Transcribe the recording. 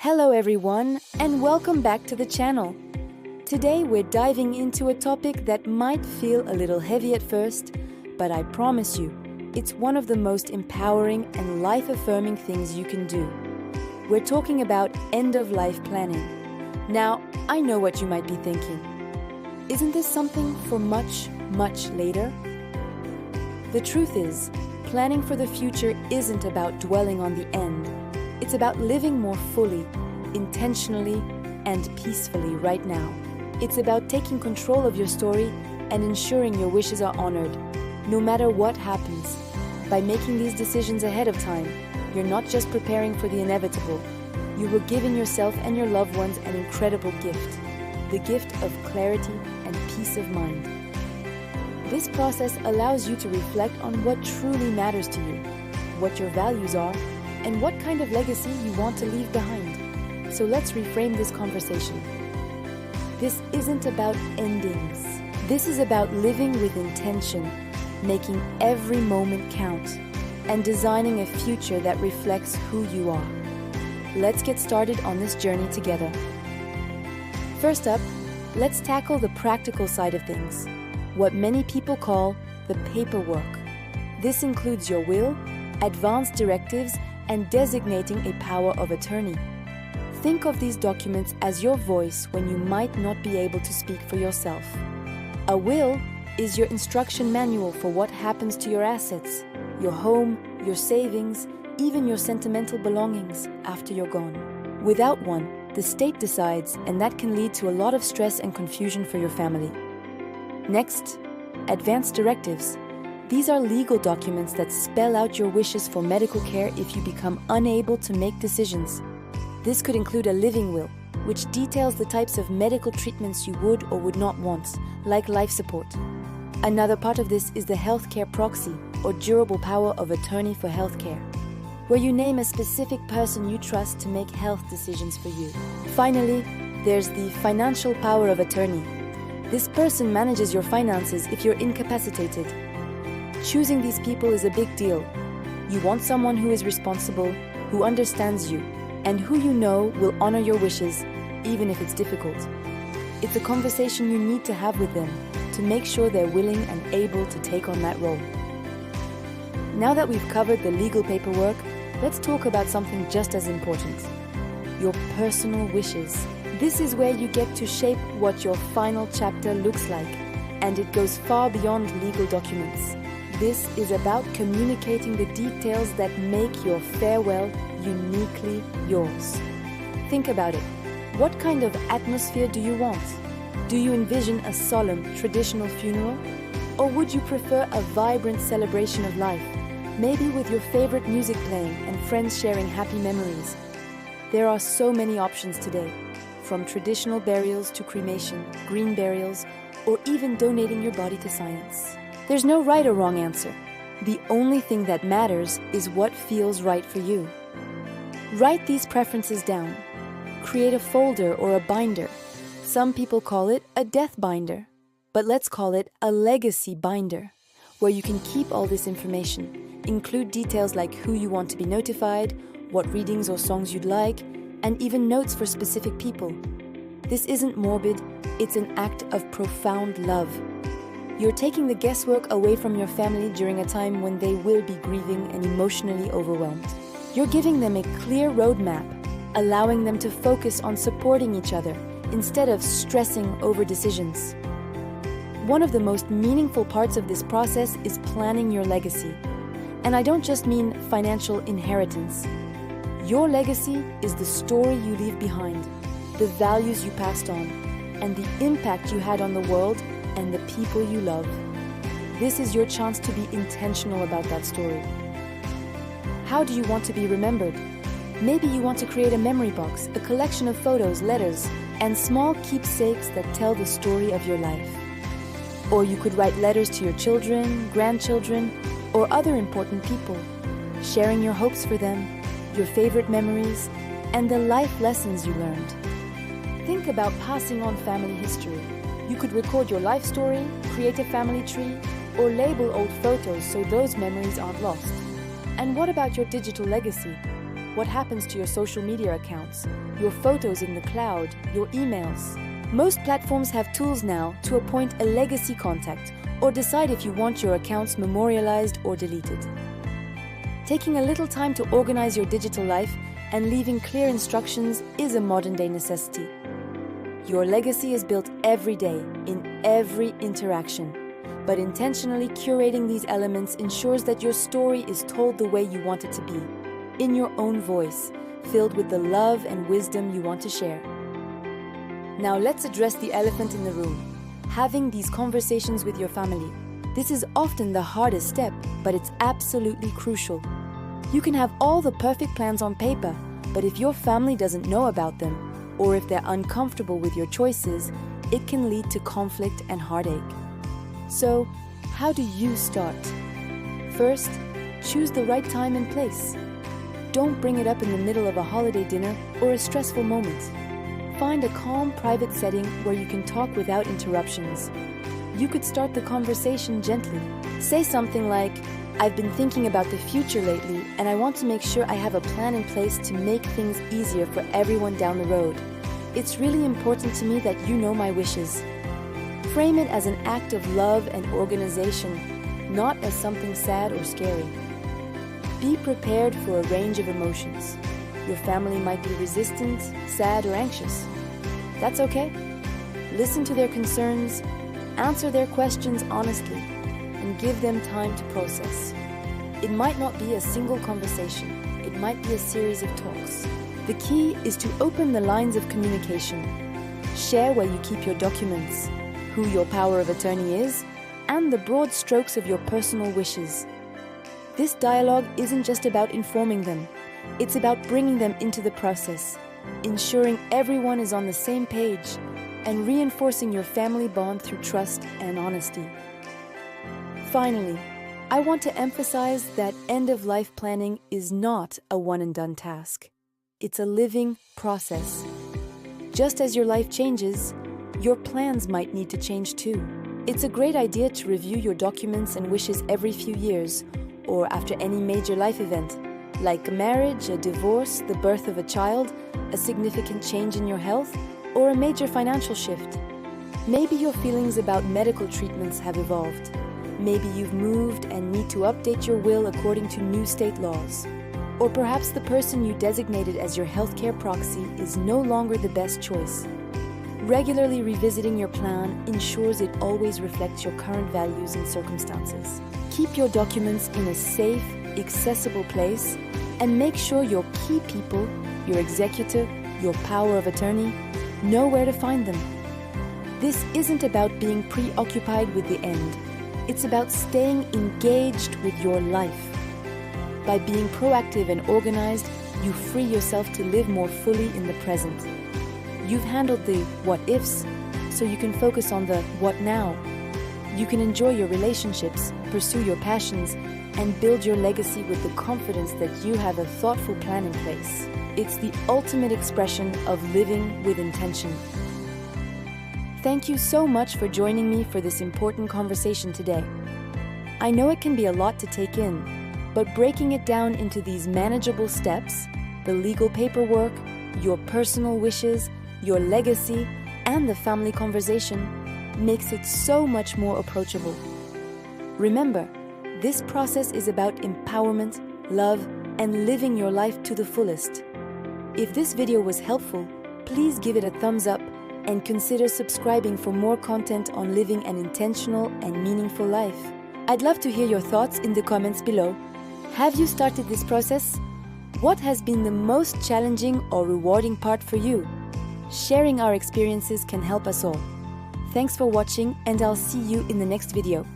Hello everyone, and welcome back to the channel. Today we're diving into a topic that might feel a little heavy at first, but I promise you, it's one of the most empowering and life-affirming things you can do. We're talking about end-of-life planning. Now, I know what you might be thinking. Isn't this something for much, much later? The truth is, planning for the future isn't about dwelling on the end. It's about living more fully, intentionally, and peacefully right now. It's about taking control of your story and ensuring your wishes are honored, no matter what happens. By making these decisions ahead of time, you're not just preparing for the inevitable. You are giving yourself and your loved ones an incredible gift, the gift of clarity and peace of mind. This process allows you to reflect on what truly matters to you, what your values are, and what kind of legacy you want to leave behind. So let's reframe this conversation. This isn't about endings. This is about living with intention, making every moment count, and designing a future that reflects who you are. Let's get started on this journey together. First up, let's tackle the practical side of things, what many people call the paperwork. This includes your will, advance directives, and designating a power of attorney. Think of these documents as your voice when you might not be able to speak for yourself. A will is your instruction manual for what happens to your assets, your home, your savings, even your sentimental belongings after you're gone. Without one, the state decides, and that can lead to a lot of stress and confusion for your family. Next, advance directives. These are legal documents that spell out your wishes for medical care if you become unable to make decisions. This could include a living will, which details the types of medical treatments you would or would not want, like life support. Another part of this is the healthcare proxy, or durable power of attorney for healthcare, where you name a specific person you trust to make health decisions for you. Finally, there's the financial power of attorney. This person manages your finances if you're incapacitated. Choosing these people is a big deal. You want someone who is responsible, who understands you, and who you know will honor your wishes, even if it's difficult. It's a conversation you need to have with them to make sure they're willing and able to take on that role. Now that we've covered the legal paperwork, let's talk about something just as important: your personal wishes. This is where you get to shape what your final chapter looks like, and it goes far beyond legal documents. This is about communicating the details that make your farewell uniquely yours. Think about it. What kind of atmosphere do you want? Do you envision a solemn, traditional funeral? Or would you prefer a vibrant celebration of life, maybe with your favorite music playing and friends sharing happy memories? There are so many options today, from traditional burials to cremation, green burials, or even donating your body to science. There's no right or wrong answer. The only thing that matters is what feels right for you. Write these preferences down. Create a folder or a binder. Some people call it a death binder, but let's call it a legacy binder, where you can keep all this information, include details like who you want to be notified, what readings or songs you'd like, and even notes for specific people. This isn't morbid, it's an act of profound love. You're taking the guesswork away from your family during a time when they will be grieving and emotionally overwhelmed. You're giving them a clear roadmap, allowing them to focus on supporting each other instead of stressing over decisions. One of the most meaningful parts of this process is planning your legacy. And I don't just mean financial inheritance. Your legacy is the story you leave behind, the values you passed on, and the impact you had on the world and the people you love. This is your chance to be intentional about that story. How do you want to be remembered? Maybe you want to create a memory box, a collection of photos, letters, and small keepsakes that tell the story of your life. Or you could write letters to your children, grandchildren, or other important people, sharing your hopes for them, your favorite memories, and the life lessons you learned. Think about passing on family history. You could record your life story, create a family tree, or label old photos so those memories aren't lost. And what about your digital legacy? What happens to your social media accounts, your photos in the cloud, your emails? Most platforms have tools now to appoint a legacy contact or decide if you want your accounts memorialized or deleted. Taking a little time to organize your digital life and leaving clear instructions is a modern-day necessity. Your legacy is built every day, in every interaction. But intentionally curating these elements ensures that your story is told the way you want it to be, in your own voice, filled with the love and wisdom you want to share. Now let's address the elephant in the room, having these conversations with your family. This is often the hardest step, but it's absolutely crucial. You can have all the perfect plans on paper, but if your family doesn't know about them, or if they're uncomfortable with your choices, it can lead to conflict and heartache. So, how do you start? First, choose the right time and place. Don't bring it up in the middle of a holiday dinner or a stressful moment. Find a calm, private setting where you can talk without interruptions. You could start the conversation gently. Say something like, "I've been thinking about the future lately, and I want to make sure I have a plan in place to make things easier for everyone down the road. It's really important to me that you know my wishes." Frame it as an act of love and organization, not as something sad or scary. Be prepared for a range of emotions. Your family might be resistant, sad, or anxious. That's okay. Listen to their concerns, answer their questions honestly, and give them time to process. It might not be a single conversation. It might be a series of talks. The key is to open the lines of communication. Share where you keep your documents, who your power of attorney is, and the broad strokes of your personal wishes. This dialogue isn't just about informing them, it's about bringing them into the process, ensuring everyone is on the same page, and reinforcing your family bond through trust and honesty. Finally, I want to emphasize that end-of-life planning is not a one-and-done task. It's a living process. Just as your life changes, your plans might need to change too. It's a great idea to review your documents and wishes every few years, or after any major life event, like a marriage, a divorce, the birth of a child, a significant change in your health, or a major financial shift. Maybe your feelings about medical treatments have evolved. Maybe you've moved and need to update your will according to new state laws. Or perhaps the person you designated as your healthcare proxy is no longer the best choice. Regularly revisiting your plan ensures it always reflects your current values and circumstances. Keep your documents in a safe, accessible place, and make sure your key people, your executor, your power of attorney, know where to find them. This isn't about being preoccupied with the end. It's about staying engaged with your life. By being proactive and organized, you free yourself to live more fully in the present. You've handled the what-ifs, so you can focus on the what now. You can enjoy your relationships, pursue your passions, and build your legacy with the confidence that you have a thoughtful plan in place. It's the ultimate expression of living with intention. Thank you so much for joining me for this important conversation today. I know it can be a lot to take in, but breaking it down into these manageable steps, the legal paperwork, your personal wishes, your legacy, and the family conversation, makes it so much more approachable. Remember, this process is about empowerment, love, and living your life to the fullest. If this video was helpful, please give it a thumbs up and consider subscribing for more content on living an intentional and meaningful life. I'd love to hear your thoughts in the comments below. Have you started this process? What has been the most challenging or rewarding part for you? Sharing our experiences can help us all. Thanks for watching, and I'll see you in the next video.